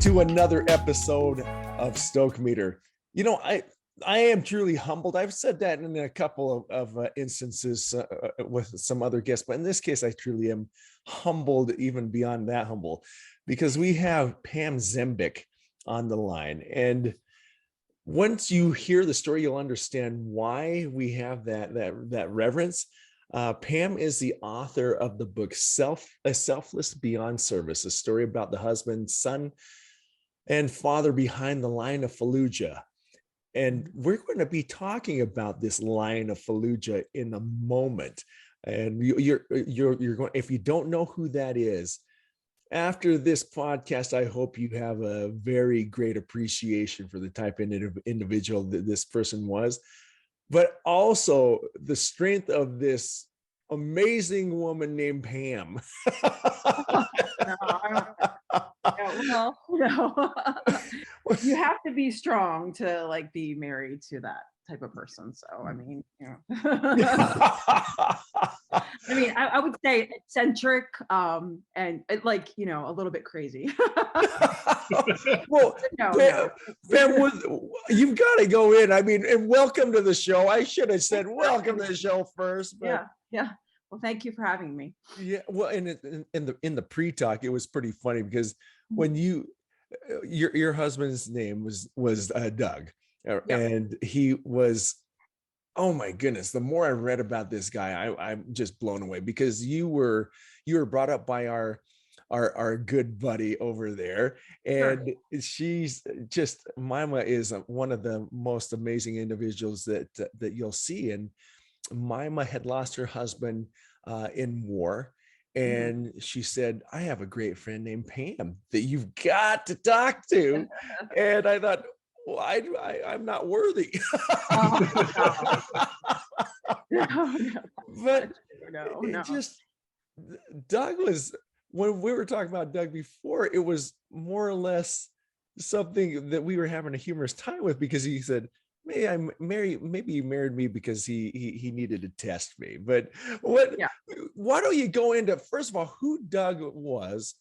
to another episode of Stoke Meter. You know, I am truly humbled. I've said that in a couple of instances with some other guests, but in this case, I truly am humbled, even beyond that humble, because we have Pam Zembiec on the line. And once you hear the story, you'll understand why we have that reverence. Pam is the author of the book Selfless Beyond Service, a story about the husband, son, and father behind the Lion of Fallujah. And we're going to be talking about this Lion of Fallujah in a moment. And you're going, if you don't know who that is, after this podcast, I hope you have a very great appreciation for the type of individual that this person was, but also the strength of this amazing woman named Pam. No. You have to be strong to like be married to that type of person. So I mean, I would say eccentric, and like, a little bit crazy. Well, Pam, you've got to go in. I mean, and welcome to the show. I should have said welcome to the show first. But yeah. Well, thank you for having me. Yeah. Well, in the pre-talk, it was pretty funny because when your husband's name was Doug, and he was, oh my goodness, the more I read about this guy, I'm just blown away, because you were brought up by our good buddy over there, and she's just, Mima is one of the most amazing individuals that you'll see. And Mima had lost her husband in war, and she said, I have a great friend named Pam that you've got to talk to. And I thought, well, I'm not worthy. But just, Doug was, when we were talking about Doug before, it was more or less something that we were having a humorous time with, because he said, maybe he married me because he needed to test me. But why don't you go into, first of all, who Doug was,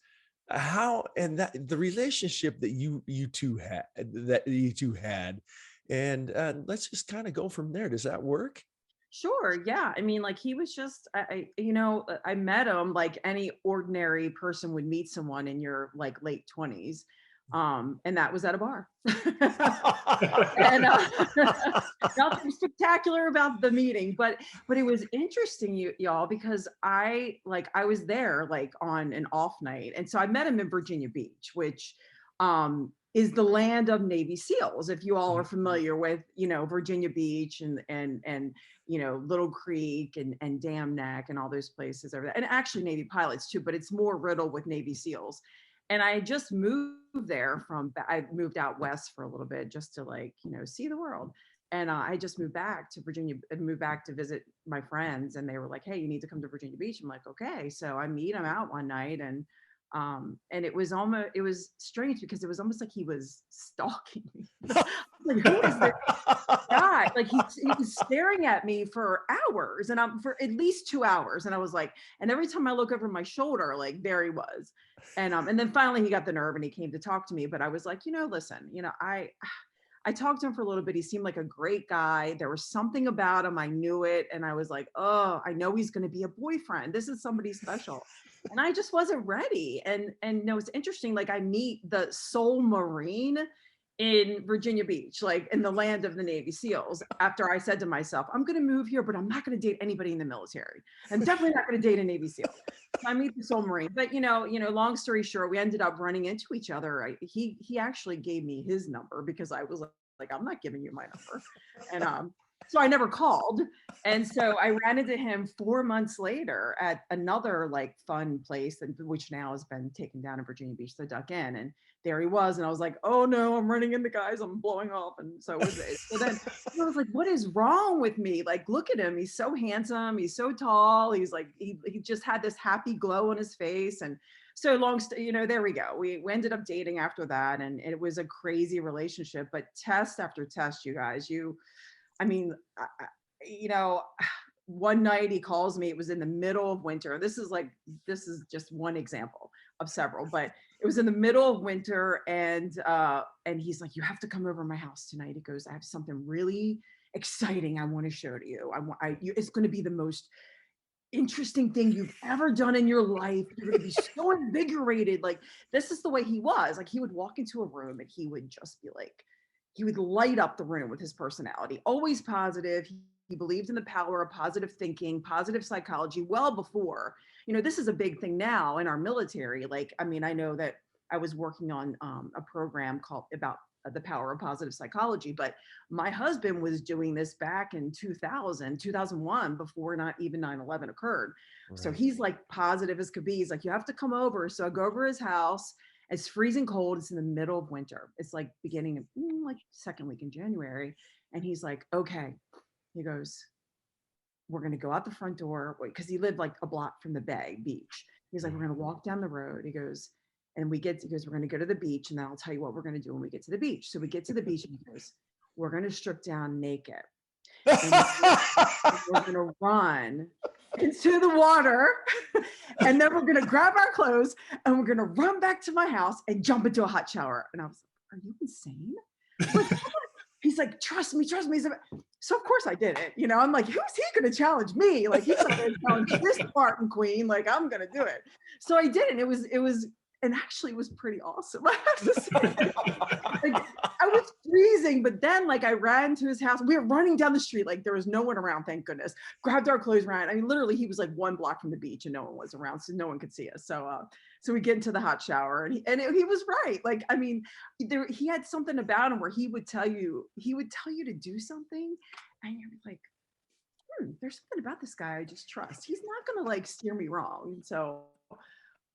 how, and that the relationship that you two had, and let's just kind of go from there. Does that work? Sure. Yeah. I mean, like, he was just, I met him like any ordinary person would meet someone in your like late 20s. And that was at a bar. And nothing spectacular about the meeting, but it was interesting, y'all, because I was there like on an off night. And so I met him in Virginia Beach, which is the land of Navy SEALs. If you all are familiar with, Virginia Beach and Little Creek and Dam Neck and all those places over there, and actually Navy pilots too, but it's more riddled with Navy SEAls. And I just moved there I moved out west for a little bit just to see the world. And I just moved back to Virginia and moved back to visit my friends. And they were like, hey, you need to come to Virginia Beach. I'm like, okay. So I meet him out one night, and it was strange because it was almost like he was stalking me. Like, who is this guy? Like, he was staring at me for hours, and for at least 2 hours. And I was like, and every time I look over my shoulder, like, there he was. And then finally he got the nerve and he came to talk to me. But I was like, listen, I talked to him for a little bit. He seemed like a great guy. There was something about him. I knew it. And I was like, oh, I know he's going to be a boyfriend. This is somebody special. And I just wasn't ready. And it's interesting. Like, I meet the soul Marine in Virginia Beach, like in the land of the Navy SEALs, after I said to myself, I'm going to move here, but I'm not going to date anybody in the military. I'm definitely not going to date a Navy SEAL. So I meet the soul Marine. But, long story short, we ended up running into each other. He actually gave me his number because I was like, I'm not giving you my number. And so I never called. And so I ran into him 4 months later at another like fun place, which now has been taken down in Virginia Beach, the Duck Inn. And there he was. And I was like, oh no, I'm running into guys, I'm blowing off. And so then I was like, what is wrong with me? Like, look at him. He's so handsome. He's so tall. He's like, he just had this happy glow on his face. And so there we go. We ended up dating after that. And it was a crazy relationship, but test after test, you guys, one night he calls me, it was in the middle of winter. This is just one example of several, but It was in the middle of winter, and he's like, "You have to come over to my house tonight." He goes, "I have something really exciting I want to show to you. It's going to be the most interesting thing you've ever done in your life. You're going to be so invigorated." Like, this is the way he was. Like, he would walk into a room and he would just be like, he would light up the room with his personality. Always positive. He believed in the power of positive thinking, positive psychology, well before, this is a big thing now in our military. Like, I mean, I know that I was working on a program called about the power of positive psychology, but my husband was doing this back in 2001, before not even 9/11 occurred. Right. So he's like positive as could be. He's like, "You have to come over." So I go over his house. It's freezing cold. It's in the middle of winter. It's like beginning of like second week in January. And he's like, "Okay." He goes, "We're going to go out the front door," because he lived like a block from the beach. He's like, "We're going to walk down the road." He goes, "We're going to go to the beach, and then I'll tell you what we're going to do when we get to the beach." So we get to the beach, and he goes, "We're going to strip down naked. And we're going to run into the water, and then we're going to grab our clothes, and we're going to run back to my house and jump into a hot shower." And I was like, "Are you insane?" He's like, "Trust me, trust me." So of course I did it. I'm like, "Who's he going to challenge me? Like, he's not going to challenge this Spartan queen. Like, I'm going to do it." So I did it. And actually it was pretty awesome, I have to say. Like, I was freezing, but then like I ran to his house. We were running down the street. Like, there was no one around, thank goodness. Grabbed our clothes, ran. I mean, literally he was like 1 block from the beach and no one was around, so no one could see us. So we get into the hot shower, and he was right. Like, I mean, he had something about him where he would tell you to do something, and you're like, there's something about this guy I just trust. He's not gonna like steer me wrong. And so,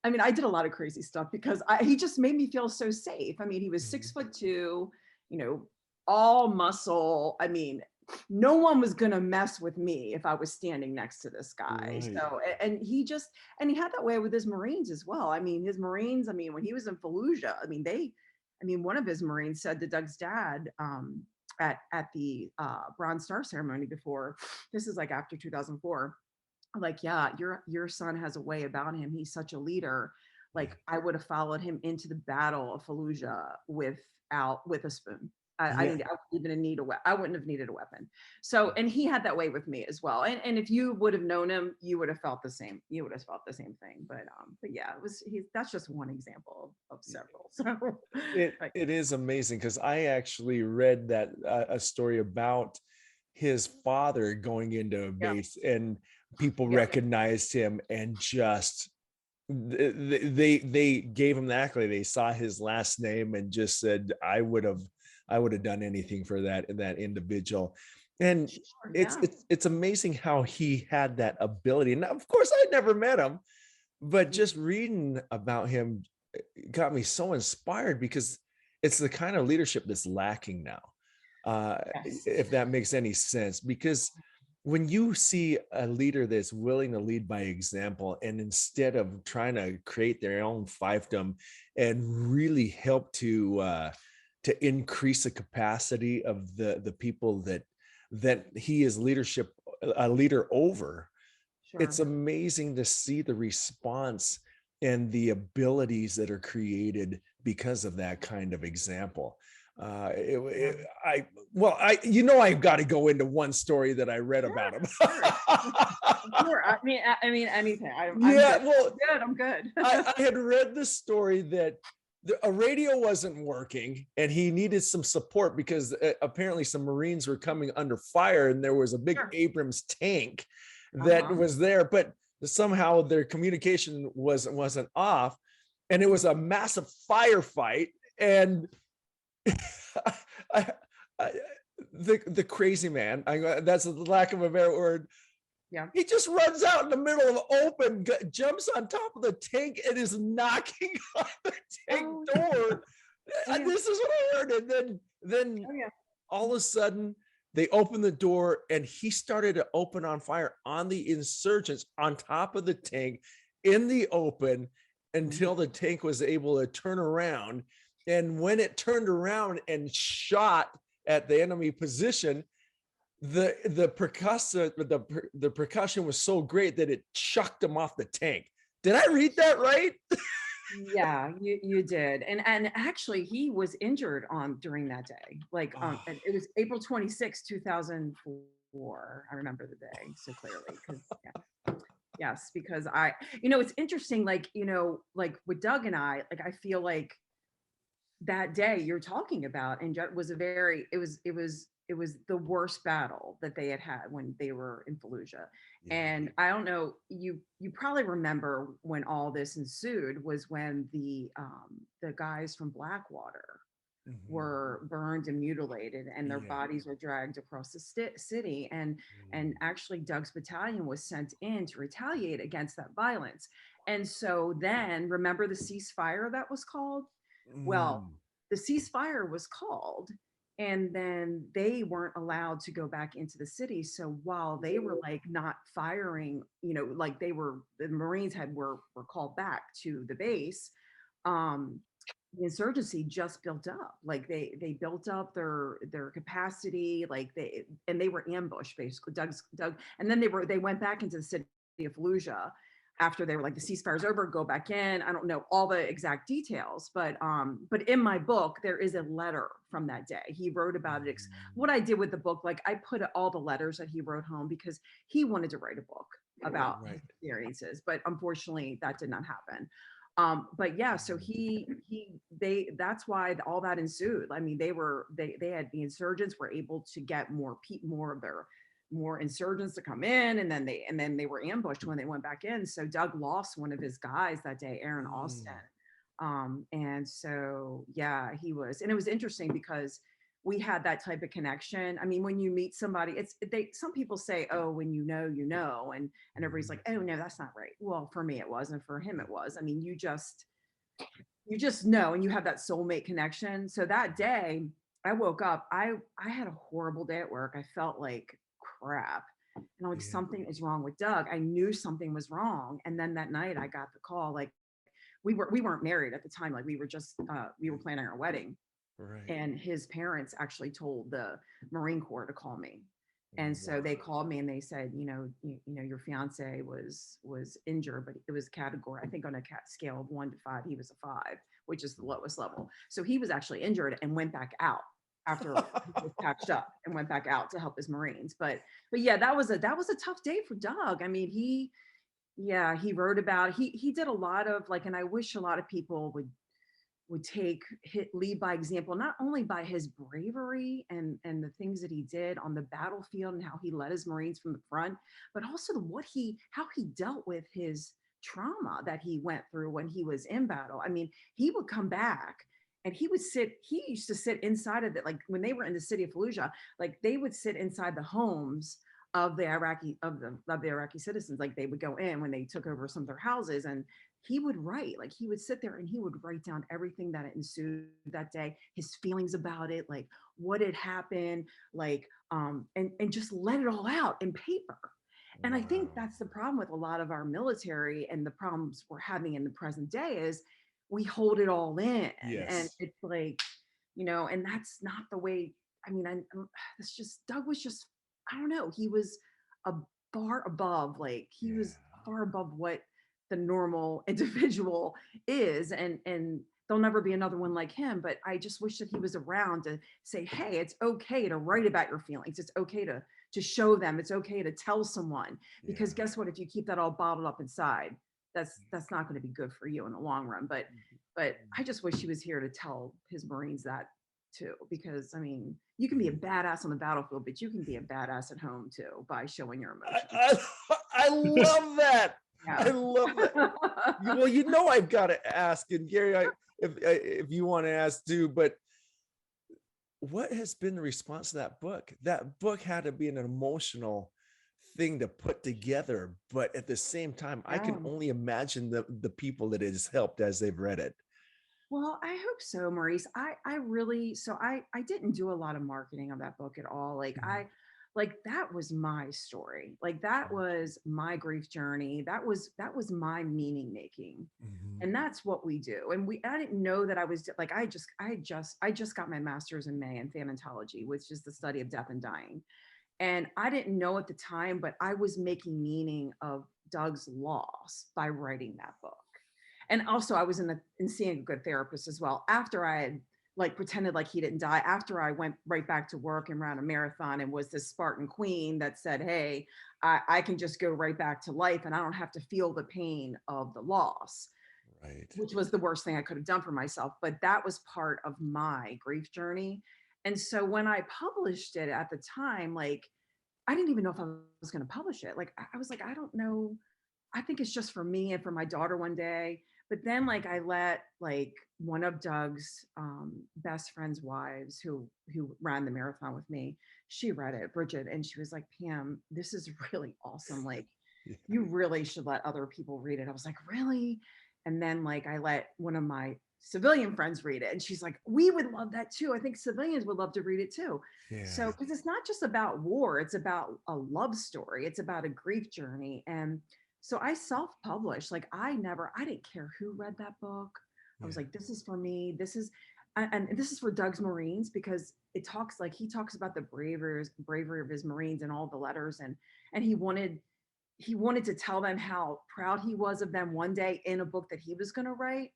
I mean, I did a lot of crazy stuff because he just made me feel so safe. I mean, he was 6'2", all muscle. I mean, no one was going to mess with me if I was standing next to this guy. Right. So, and he had that way with his Marines as well. I mean, his Marines, when he was in Fallujah, one of his Marines said to Doug's dad, at the Bronze Star ceremony before, this is like after 2004, like, "Yeah, your son has a way about him. He's such a leader. Like, I would have followed him into the Battle of Fallujah with a spoon. I wouldn't have needed a weapon." So, and he had that way with me as well. And if you would have known him, you would have felt the same. You would have felt the same thing. But yeah, that's just one example of several. So it is amazing, because I actually read that a story about his father going into a base, and people recognized him, and just they gave him the accolade. They saw his last name and just said, I would have done anything for that individual. And it's amazing how he had that ability. And of course I never met him, but just reading about him got me so inspired, because it's the kind of leadership that's lacking now. If that makes any sense, because when you see a leader that's willing to lead by example, and instead of trying to create their own fiefdom and really help to increase the capacity of the people that he is a leader over, it's amazing to see the response and the abilities that are created because of that kind of example. I've got to go into one story that I read about him. Sure. I mean, anything. I'm good. I had read the story that a radio wasn't working, and he needed some support because apparently some Marines were coming under fire, and there was a big Abrams tank that was there, but somehow their communication wasn't off, and it was a massive firefight. And the crazy man, that's the lack of a better word. Yeah, he just runs out in the middle of the open, jumps on top of the tank, and is knocking on the tank door. This is what I heard. And then all of a sudden they open the door, and he started to open on fire on the insurgents on top of the tank in the open, until the tank was able to turn around. And when it turned around and shot at the enemy position, the percussion was so great that it chucked him off the tank. Did I read that right? Yeah, you did. And actually he was injured on during that day. Like Oh, and it was April 26, 2004. I remember the day so clearly because yes, because it's interesting, like, like with Doug and like I feel like that day you're talking about and was a very it was the worst battle that they had had when they were in Fallujah. yeah. And I don't know, you probably remember when all this ensued was when the guys from Blackwater Mhm. were burned and mutilated and their Yeah. bodies were dragged across the city, and Mm. actually Doug's battalion was sent in to retaliate against that violence. And so then remember the ceasefire that was called. Well, Mm. the ceasefire was called, and then they weren't allowed to go back into the city. So while they were like not firing, like the Marines were called back to the base, um, the insurgency just built up. Like they built up their capacity, like they were ambushed basically. Doug, and then they went back into the city of Fallujah after they were like the ceasefire's over, go back in. I don't know all the exact details, but in my book there is a letter from that day. He wrote about it. Mm. What I did with the book, like I put all the letters that he wrote home because he wanted to write a book about his Right. experiences, but unfortunately that did not happen. But yeah, so Mm. that's why all that ensued. I mean, they had the insurgents were able to get more of their more insurgents to come in, and then they were ambushed when they went back in. So Doug lost one of his guys that day, Aaron Austin. Mm. And so yeah, and it was interesting because we had that type of connection. I mean, when you meet somebody, some people say, oh, when and everybody's Mhm. like, oh no, that's not right. Well, for me it was, and for him it was. I mean, you just know, and you have that soulmate connection. So that day I woke up, I had a horrible day at work. I felt like crap. And I'm like, Yeah. something is wrong with Doug. I knew something was wrong. And then that night I got the call, like we weren't married at the time. Like we were planning our wedding, Right. and his parents actually told the Marine Corps to call me. And so they Wow. called me and they said, your fiance was injured, but it was category, I think on a scale of 1 to 5, he was a 5, which is the lowest level. So he was actually injured and went back out after he was patched up and went back out to help his Marines. But yeah, that was a tough day for Doug. I mean, he wrote about, he did a lot of like, and I wish a lot of people would lead by example, not only by his bravery and the things that he did on the battlefield and how he led his Marines from the front, but also how he dealt with his trauma that he went through when he was in battle. I mean, he would come back and he used to sit inside of it, like when they were in the city of Fallujah, like they would sit inside the homes of the Iraqi citizens. Like they would go in when they took over some of their houses, and he would write, like he would sit there and he would write down everything that ensued that day, his feelings about it, like what had happened, like and just let it all out in paper. And I think Wow. that's the problem with a lot of our military, and the problems we're having in the present day is we hold it all in. And Yes. it's like, and that's not the way. I mean, it's just, Doug was just, I don't know, he was a far above, like he Yeah. was far above what the normal individual is. And there'll never be another one like him. But I just wish that he was around to say, hey, it's okay to write about your feelings. It's okay to show them. It's okay to tell someone. Because Yeah. guess what? If you keep that all bottled up inside, that's not going to be good for you in the long run. But I just wish he was here to tell his Marines that too. Because I mean, you can be a badass on the battlefield, but you can be a badass at home too by showing your I, emotions. I love that. I Yeah. love that. Well, I've got to ask, and Gary, if you want to ask too, but what has been the response to that book? That book had to be an emotional thing to put together, but at the same time, I can Yeah. only imagine the people that it has helped as they've read it. Well, I hope so, Maurice. I really, so I didn't do a lot of marketing of that book at all. Mhm. Like that was my story. Like that was my grief journey. That was my meaning making. Mhm. And that's what we do. And I didn't know that like, I just got my master's in May in thanatology, which is the study of death and dying. And I didn't know at the time, but I was making meaning of Doug's loss by writing that book. And also I was in seeing a good therapist as well. After I had like pretended like he didn't die, after I went right back to work and ran a marathon and was this Spartan queen that said, hey, I can just go right back to life and I don't have to feel the pain of the loss, Right. which was the worst thing I could have done for myself. But that was part of my grief journey. And so when I published it at the time, like, I didn't even know if I was going to publish it. Like, I was like, I don't know. I think it's just for me and for my daughter one day. But then like I let like one of Doug's best friend's wives who ran the marathon with me, she read it, Bridget, and she was like, Pam, this is really awesome. Like Yeah. you really should let other people read it. I was like, really? And then like I let one of my civilian friends read it and she's like, we would love that too. I think civilians would love to read it too. So Yeah. because it's not just about war, it's about a love story, it's about a grief journey. And so I self-published. Like I didn't care who read that book. I was Yeah. like, this is for me, and this is for Doug's Marines, because he talks about the bravery of his Marines and all the letters, and he wanted to tell them how proud he was of them one day in a book that he was going to write.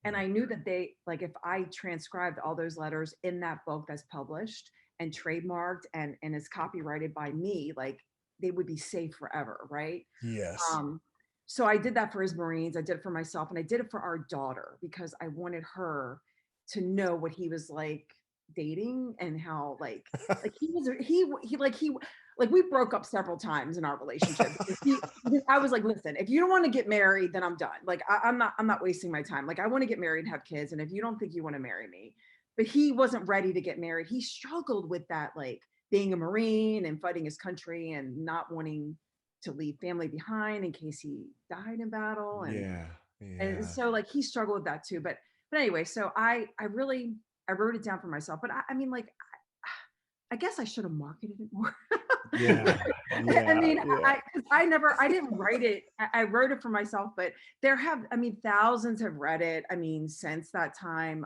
And Yeah. I knew that they, like, if I transcribed all those letters in that book that's published and trademarked and is copyrighted by me, like they would be safe forever, right? Yes. Um, so I did that for his Marines, I did it for myself, and I did it for our daughter because I wanted her to know what he was like dating and how like he was like we broke up several times in our relationship because I was like, listen, if you don't want to get married, then I'm done. Like I'm not wasting my time. Like I want to get married and have kids. And if you don't think you want to marry me, but he wasn't ready to get married. He struggled with that, like being a Marine and fighting his country and not wanting to leave family behind in case he died in battle. Yeah. And Yeah. so like he struggled with that too. But anyway, so I wrote it down for myself. But I mean, like I guess I should have marketed it more. Yeah. I Yeah. mean, Yeah. 'cause I didn't write it. I wrote it for myself, but I mean, thousands have read it. I mean, since that time.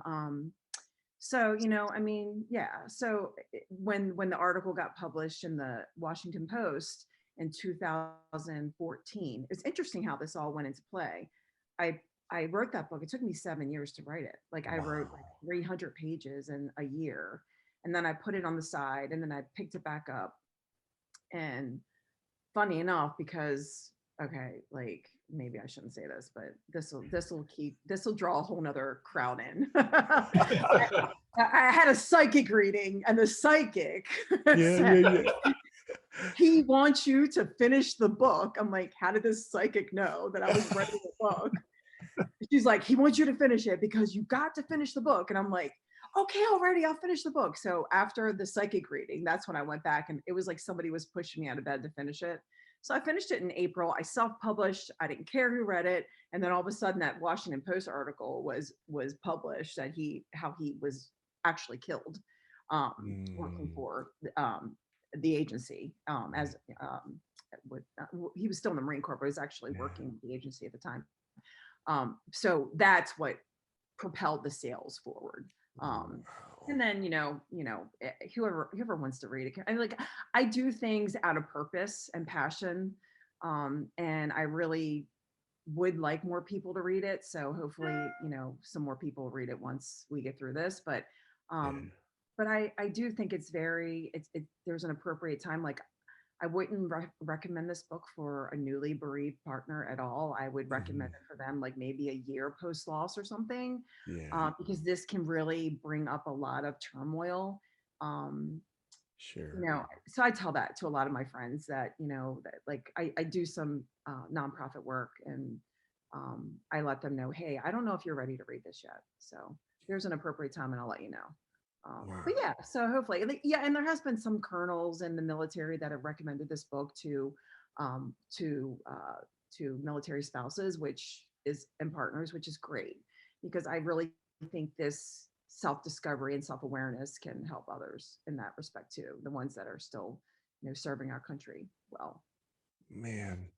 So, I mean, yeah. So when the article got published in the Washington Post in 2014, it's interesting how this all went into play. I I wrote that book. It took me 7 years to write it. Like I wrote like Wow. 300 pages in a year, and then I put it on the side, and then I picked it back up. And funny enough, because okay, like maybe I shouldn't say this, but this will draw a whole nother crowd in. I had a psychic reading, and the psychic Yeah. said, Yeah. Yeah. he wants you to finish the book. I'm like, how did this psychic know that I was writing a book? She's like, he wants you to finish it because you got to finish the book. And I'm like, okay, already, I'll finish the book. So after the psychic reading, that's when I went back, and it was like somebody was pushing me out of bed to finish it. So I finished it in April. I self-published. I didn't care who read it. And then all of a sudden that Washington Post article was published that how he was actually killed, working Mm. for the agency, as he was still in the Marine Corps, but he was actually Yeah. working with the agency at the time. So that's what propelled the sales forward. Um, Wow. and then whoever wants to read it, I do things out of purpose and passion, and I really would like more people to read it. So hopefully, some more people read it once we get through this. Yeah. Um, but I do think there's an appropriate time. Like I wouldn't recommend this book for a newly bereaved partner at all. I would recommend Mhm. it for them like maybe a year post loss or something, Yeah. because this can really bring up a lot of turmoil. Um, Sure. so I tell that to a lot of my friends that, that like I do some nonprofit work, and I let them know, hey, I don't know if you're ready to read this yet. So there's an appropriate time and I'll let you know. But Wow. yeah, so hopefully, yeah, and there has been some colonels in the military that have recommended this book um, to uh, to military spouses, and partners, which is great because I really think this self-discovery and self-awareness can help others in that respect too. The ones that are still, serving our country well. Man,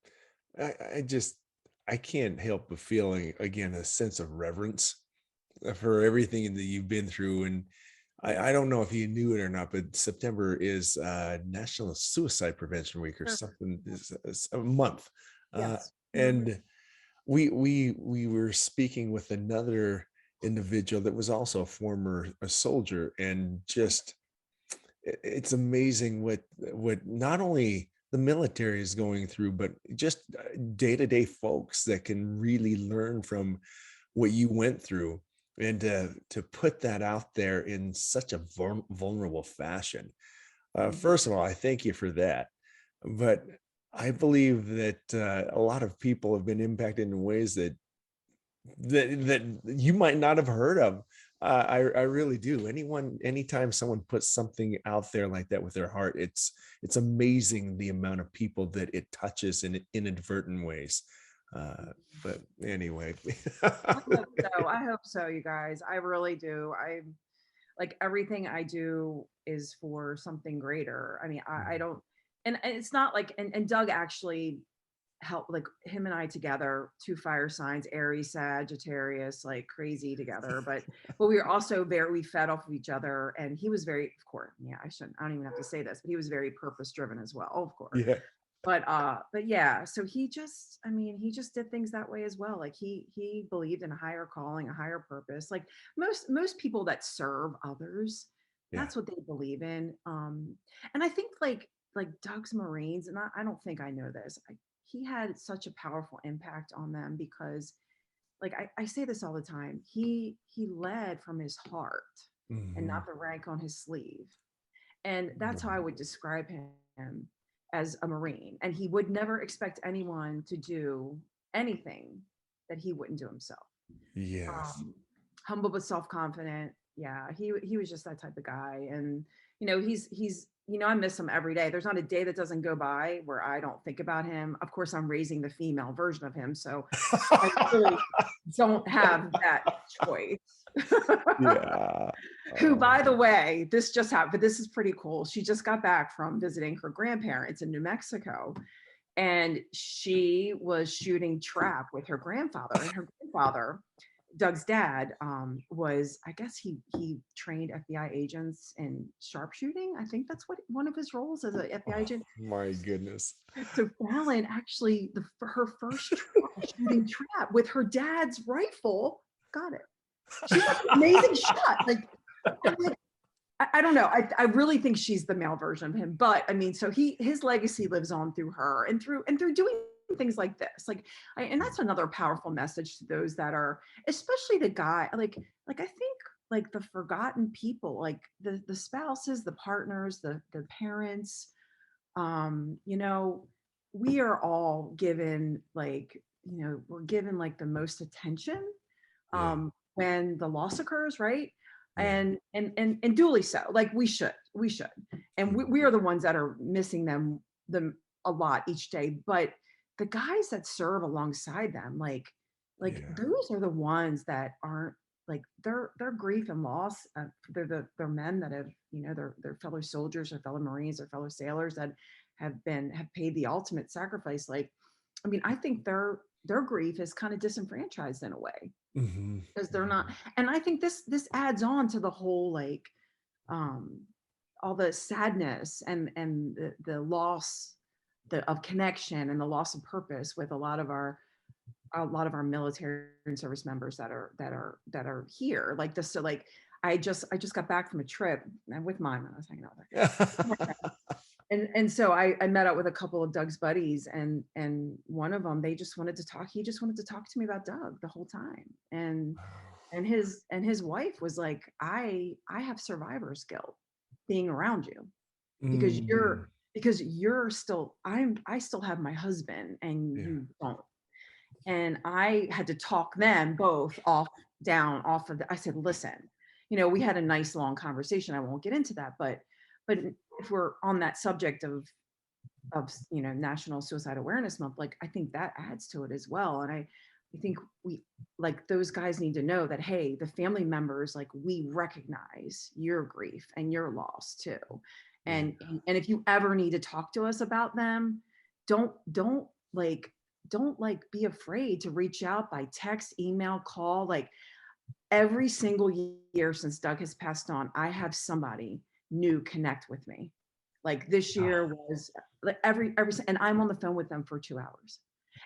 I just I can't help but feeling again a sense of reverence for everything that you've been through. And I don't know if you knew it or not, but September is National Suicide Prevention Week or Sure. something. Is a month, uh, Yes. Mhm. and we were speaking with another individual that was also a soldier, and just it's amazing what not only the military is going through, but just day-to-day folks that can really learn from what you went through, and to put that out there in such a vulnerable fashion. Mhm. First of all, I thank you for that. But I believe that a lot of people have been impacted in ways that you might not have heard of. I really do. Anytime someone puts something out there like that with their heart, it's amazing the amount of people that it touches in inadvertent ways. Uh, but anyway, I hope so, you guys. I really do. I like everything I do is for something greater. I mean, I don't, and it's not like, and Doug actually helped, like him and I together, two fire signs, Aries, Sagittarius, like crazy together. But we were also we fed off of each other, and he was very, of course, yeah, I don't even have to say this, but he was very purpose driven as well, of course. yeah, But yeah, so he just, I mean, he just did things that way as well. Like he believed in a higher calling, a higher purpose. Like most people that serve others, yeah. that's what they believe in. And I think like Doug's Marines, and I don't think I know this. He had such a powerful impact on them because, like I say this all the time, he led from his heart and Mhm. not the rank on his sleeve. And that's how I Mhm. would describe him, as a Marine. And he would never expect anyone to do anything that he wouldn't do himself. Yes. Um, Humble but self-confident. Yeah, he was just that type of guy. And he's I miss him every day. There's not a day that doesn't go by where I don't think about him. Of course, I'm raising the female version of him, so I really don't have that choice. Yeah. Who, by the Oh, way, this just happened, but this is pretty cool. She just got back from visiting her grandparents in New Mexico, and she was shooting trap with her grandfather. And her grandfather, Doug's dad, was, I guess he trained FBI agents in sharpshooting. I think that's what one of his roles as an FBI oh agent. my goodness. So Fallon actually, her first try shooting trap with her dad's rifle, got it. She's like an amazing shot. Like, I'm like, I don't know. I really think she's the male version of him. But I mean, so his legacy lives on through her and through doing things like this. Like, and that's another powerful message to those that are, especially the guy. Like I think like the forgotten people, like the spouses, the partners, the parents. You know, we are all given like, we're given like the most attention Yeah. when the loss occurs, right? Yeah. And duly so. Like we should, and we Mhm. are the ones that are missing them a lot each day. But the guys that serve alongside them, like Yeah. those are the ones that aren't, like their grief and loss. They're men that have, their fellow soldiers, or fellow Marines, or fellow sailors that have paid the ultimate sacrifice. Like, I mean, I think their grief is kind of disenfranchised in a way Mhm. because they're not. Mhm. And I think this adds on to the whole, like, um all the sadness and the loss of connection and the loss of purpose with a lot of our military and service members that are here like this. So like I just got back from a trip and with mine, I was hanging out there. And so I met up with a couple of Doug's buddies, and one of them, they just wanted to talk. He just wanted to talk to me about Doug the whole time. And his wife was like, I have survivor's guilt being around you because Mm. you're still, I still have my husband and Yeah. you don't. And I had to talk them both off of I said, listen, we had a nice long conversation. I won't get into that, but if we're on that subject of National Suicide Awareness Month, like I think that adds to it as well. And I think we, like, those guys need to know that, hey, the family members, like, we recognize your grief and your loss too. Yeah. And if you ever need to talk to us about them, don't like be afraid to reach out by text, email, call. Like, every single year since Doug has passed on, I have somebody new connect with me. Like, this Oh, year was like and I'm on the phone with them for 2 hours.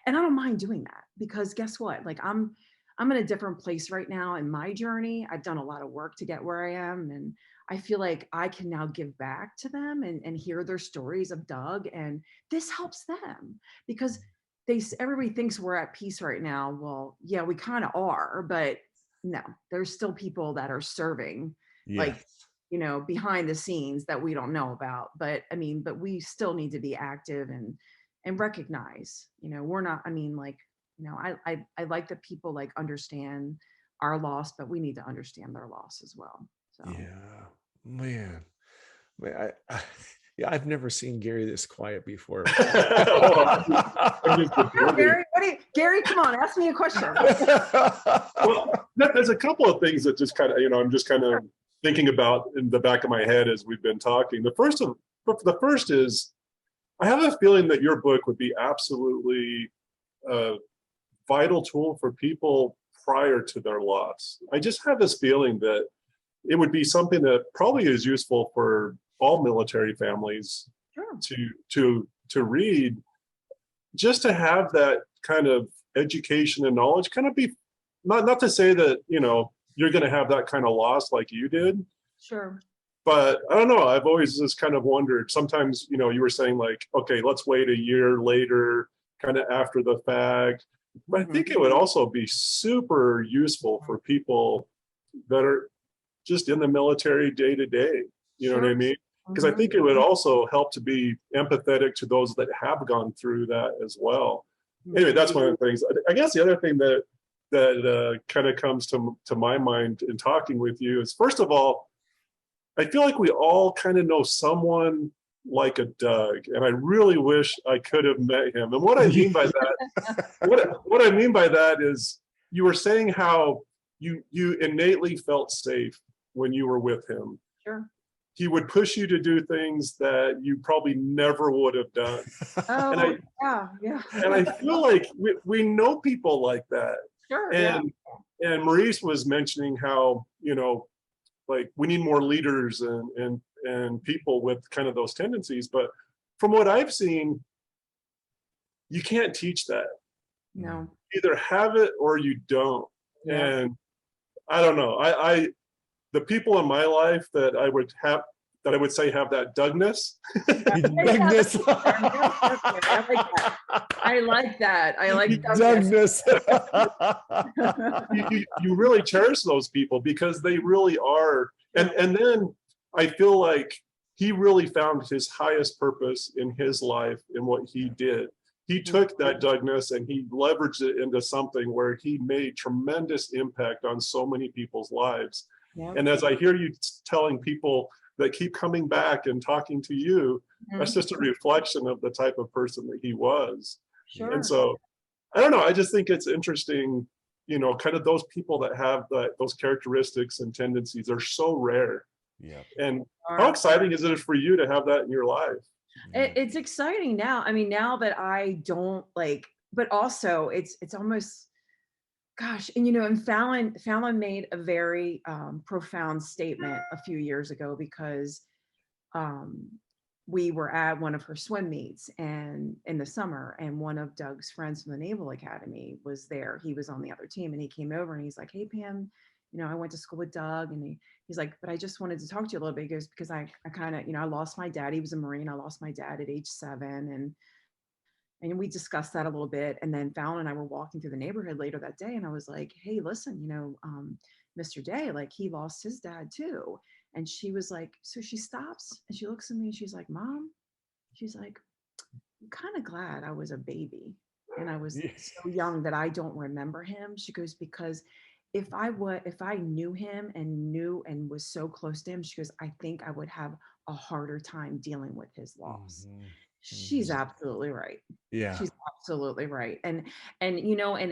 and I don't mind doing that, because guess what? Like I'm in a different place right now in my journey. I've done a lot of work to get where I am. And I feel like I can now give back to them and hear their stories of Doug. And this helps them, because everybody thinks we're at peace right now. Well, yeah, we kind of are, but no, there's still people that are serving, Yeah. like, behind the scenes that we don't know about. But I mean, but we still need to be active and recognize, we're not, I mean, like, I like that people like understand our loss, but we need to understand their loss as well. So Yeah, man. Yeah, I've never seen Gary this quiet before. I'm just yeah, Gary, Gary, come on, ask me a question. Well, there's a couple of things that just kind of, I'm just kind of thinking about in the back of my head as we've been talking. The first is, I have a feeling that your book would be absolutely a vital tool for people prior to their loss. I just have this feeling that it would be something that probably is useful for all military families to read, just to have that kind of education and knowledge, kind of be, not to say that, you're going to have that kind of loss like you did. Sure. But I don't know, I've always just kind of wondered, sometimes, you were saying like, okay, let's wait a year later, kind of after the fact. But I think it would also be super useful for people that are just in the military day to day. You know what I mean? Because I think it would also help to be empathetic to those that have gone through that as well. Anyway, that's one of the things. I guess the other thing that kind of comes to my mind in talking with you is, first of all, I feel like we all kind of know someone like a Doug, and I really wish I could have met him. And what I mean by that, what I mean by that is, you were saying how you innately felt safe when you were with him. Sure. He would push you to do things that you probably never would have done. Oh, yeah. And I feel like we know people like that. Sure. And Maurice was mentioning how, like, we need more leaders and people with kind of those tendencies. But from what I've seen, you can't teach that. No. Either have it or you don't. Yeah. And I don't know. The people in my life that I would say have that Dougness. Dougness. I like that. I like Dougness. you really cherish those people because they really are. And then I feel like he really found his highest purpose in his life in what he did. He took that Dougness and he leveraged it into something where he made tremendous impact on so many people's lives. Yep. And as I hear you telling people that keep coming back and talking to you, that's just a reflection of the type of person that he was. Sure. And so, I don't know, I just think it's interesting, kind of those people that have those characteristics and tendencies are so rare. Yeah. And how exciting is it for you to have that in your life? It's exciting now. I mean, now that I don't but also it's almost, gosh, and and Fallon made a very profound statement a few years ago, because we were at one of her swim meets and in the summer, and one of Doug's friends from the Naval Academy was there. He was on the other team, and he came over and he's like, "Hey, Pam, I went to school with Doug," and he's like, "But I just wanted to talk to you a little bit." He goes, "Because I kind of, I lost my dad. He was a Marine. I lost my dad at age 7, and we discussed that a little bit. And then Fallon and I were walking through the neighborhood later that day, and I was like, "Hey, listen, Mr. Day, like, he lost his dad too." And she was like, so she stops and she looks at me and she's like, "Mom," she's like, "I'm kind of glad I was a baby and I was so young that I don't remember him." She goes, "Because if I knew him and was so close to him," she goes, "I think I would have a harder time dealing with his loss." She's absolutely right. Yeah. She's absolutely right. And and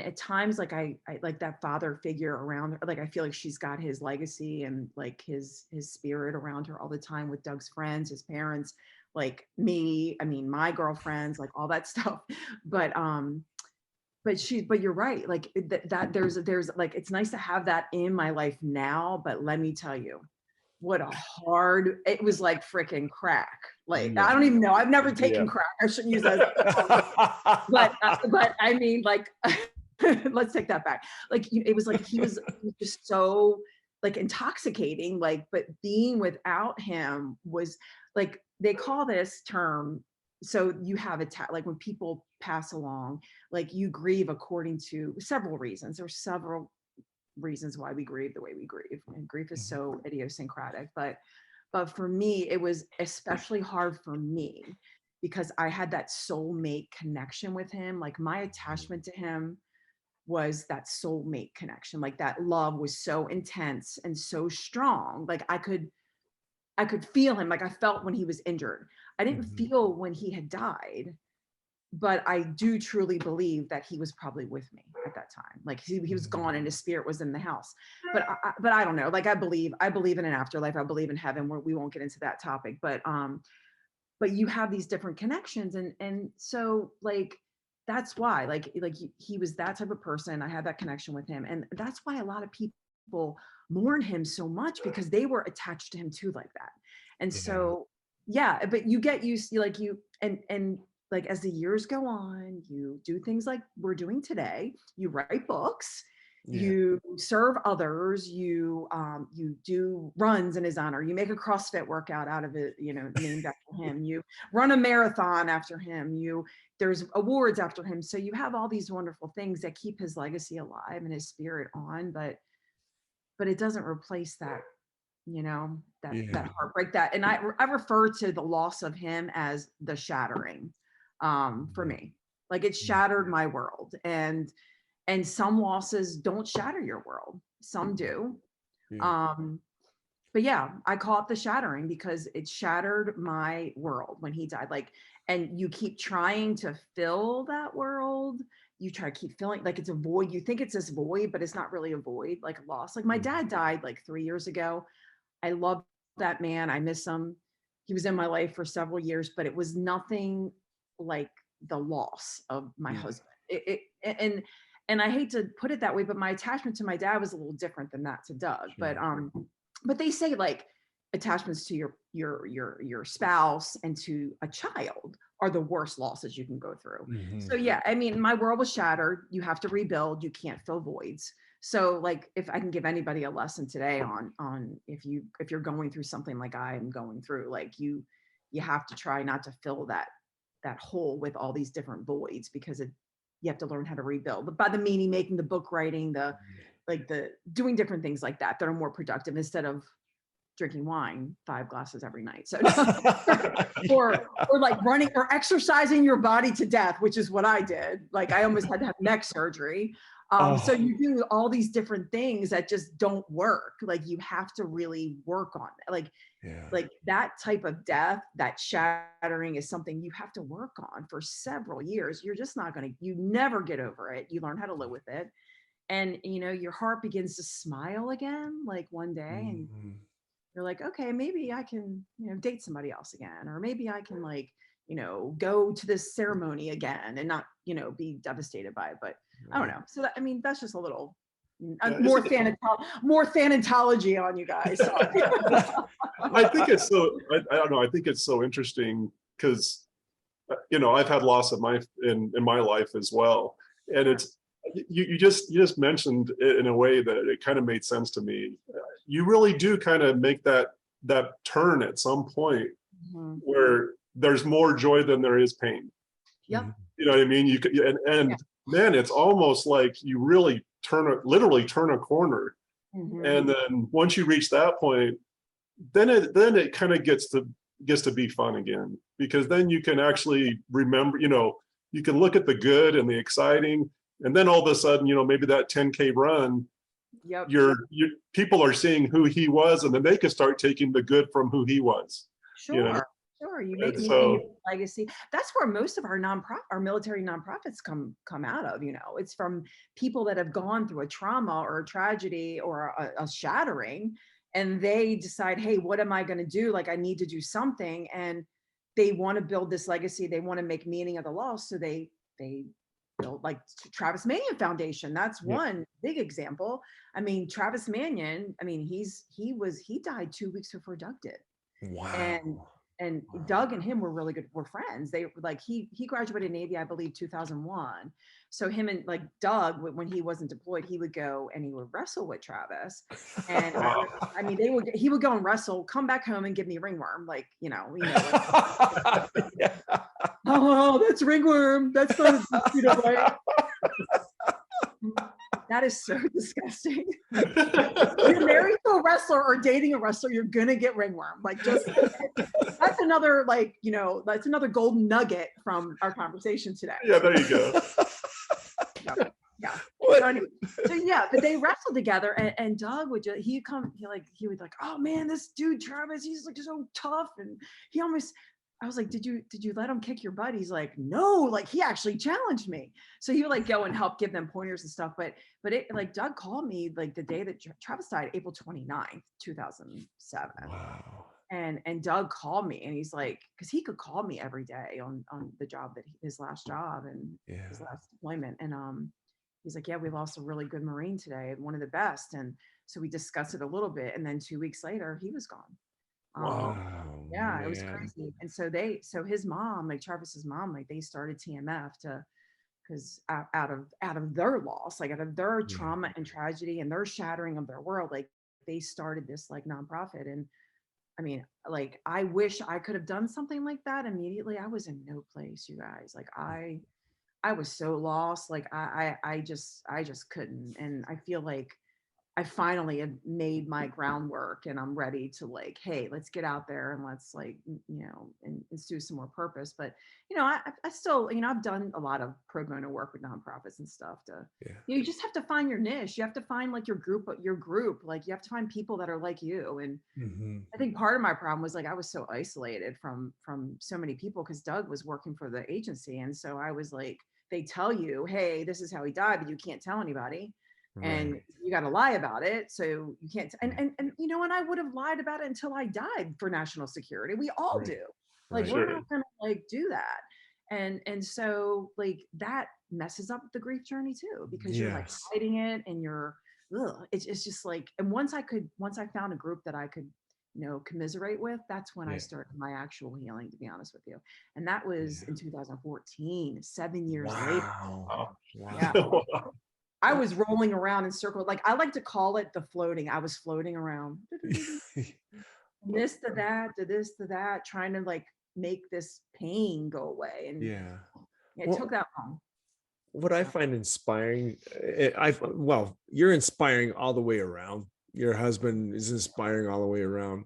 at times, like I like that father figure around her. Like, I feel like she's got his legacy and like his spirit around her all the time, with Doug's friends, his parents, like me, I mean, my girlfriends, like all that stuff. But you're right. Like that there's like, it's nice to have that in my life now, but let me tell you, what a hard, it was like freaking crack. Like, Yeah. I don't even know. I've never taken Yeah. crack. I shouldn't use that. But I mean, like, let's take that back. Like, it was like, he was just so like intoxicating, like, but being without him was like, they call this term, so you have like when people pass along, like you grieve according to several reasons. There's several reasons why we grieve the way we grieve, and grief is so idiosyncratic. But for me, it was especially hard for me because I had that soulmate connection with him. Like my attachment to him was that soulmate connection. Like that love was so intense and so strong. Like I could feel him. Like I felt when he was injured. I didn't feel when he had died, but I do truly believe that he was probably with me at that time. Like he was gone and his spirit was in the house. But I don't know. Like I believe in an afterlife. I believe in heaven. We won't get into that topic. But you have these different connections, and so like that's why like he was that type of person. I had that connection with him, and that's why a lot of people mourn him so much, because they were attached to him too, like that. And so yeah, but you get used to like you and like as the years go on, you do things like we're doing today. You write books, you serve others, you do runs in his honor, you make a CrossFit workout out of it, named after him, you run a marathon after him, there's awards after him. So you have all these wonderful things that keep his legacy alive and his spirit on, but it doesn't replace that, that heartbreak, and I refer to the loss of him as the shattering. For me, like it shattered my world, and some losses don't shatter your world, some do. But yeah, I call it the shattering because it shattered my world when he died. Like, and you keep trying to fill that world, you try to keep filling, like it's a void, you think it's this void, but it's not really a void, like a loss. Like my dad died like 3 years ago. I love that man, I miss him, he was in my life for several years, but it was nothing like the loss of my husband. And I hate to put it that way, but my attachment to my dad was a little different than that to Doug. But they say like attachments to your spouse and to a child are the worst losses you can go through. So yeah, I mean, my world was shattered. You have to rebuild. You can't fill voids. So like, if I can give anybody a lesson today on if you're going through something like I am going through, like you have to try not to fill that hole with all these different voids, because you have to learn how to rebuild. But by the meaning, making the book writing, the doing different things like that are more productive instead of drinking wine 5 glasses every night. So or like running or exercising your body to death, which is what I did. Like I almost had to have neck surgery. So you do all these different things that just don't work. Like you have to really work on it. Like that type of death, that shattering is something you have to work on for several years. You're just not you never get over it. You learn how to live with it. And, your heart begins to smile again, like one day, and you're like, okay, maybe I can, date somebody else again, or maybe I can go to this ceremony again and not, be devastated by it. But I don't know. So that, I mean, that's just a little more thanatology on you guys. I think it's so, I don't know. I think it's so interesting because, I've had loss of in my life as well. And it's, you just mentioned it in a way that it kind of made sense to me. You really do kind of make that turn at some point where there's more joy than there is pain. Yep. You know what I mean? Man, it's almost like you really literally turn a corner. And then once you reach that point, then it kind of gets to be fun again, because then you can actually remember, you can look at the good and the exciting. And then all of a sudden, maybe that 10K run, people are seeing who he was, and then they can start taking the good from who he was. Sure. You make a legacy. That's where most of our military nonprofits come out of. It's from people that have gone through a trauma or a tragedy or a shattering, and they decide, hey, what am I going to do? Like, I need to do something, and they want to build this legacy. They want to make meaning of the loss, so they like Travis Manion Foundation. That's one big example. I mean, Travis Manion, I mean, he died 2 weeks before Doug did. Wow. And Doug and him were really good. We're friends. They like he graduated Navy, I believe, 2001. So him and like Doug, when he wasn't deployed, he would go and he would wrestle with Travis. And I mean, he would go and wrestle, come back home and give me ringworm. Like, Yeah. Oh, that's ringworm. That's not, right? That is so disgusting. You're married to a wrestler or dating a wrestler, you're gonna get ringworm. Like, just that's another that's another golden nugget from our conversation today. Yeah, there you go. Yeah. So yeah, but they wrestled together, and Doug would just he would like, oh man, this dude Travis, he's like so tough, and he almost. I was like, did you let him kick your butt? He's like, no, like he actually challenged me. So he would like go and help give them pointers and stuff. But it like Doug called me like the day that Travis died, April 29th, 2007. Wow. And Doug called me and he's like, because he could call me every day on the job that his last job and his last deployment. And he's like, yeah, we lost a really good Marine today, one of the best. And so we discussed it a little bit. And then 2 weeks later, he was gone. Wow. Yeah, it was crazy. And so his mom, like Travis's mom, like they started TMF because out of their loss, like out of their trauma and tragedy and their shattering of their world, like they started this like nonprofit. And I mean, like I wish I could have done something like that immediately. I was in no place, you guys. Like I was so lost. Like I just couldn't. And I feel like I finally have made my groundwork and I'm ready to like, hey, let's get out there and let's like, and do some more purpose. But, I still, I've done a lot of pro bono work with nonprofits and stuff you just have to find your niche. You have to find like your group, like you have to find people that are like you. And I think part of my problem was like, I was so isolated from so many people because Doug was working for the agency. And so I was like, they tell you, hey, this is how he died, but you can't tell anybody. And you got to lie about it. So you can't, and I would have lied about it until I died for national security. We all do. Like, we're not going to like do that. And so like that messes up the grief journey too, because you're like hiding it and it's just like, and once I found a group that I could, commiserate with, that's when I started my actual healing, to be honest with you. And that was in 2014, 7 years later. Wow. Yeah. I was rolling around in circles. Like I like to call it the floating. I was floating around. This to that, to this to that, trying to like make this pain go away. And it took that long. What I find inspiring, you're inspiring all the way around. Your husband is inspiring all the way around.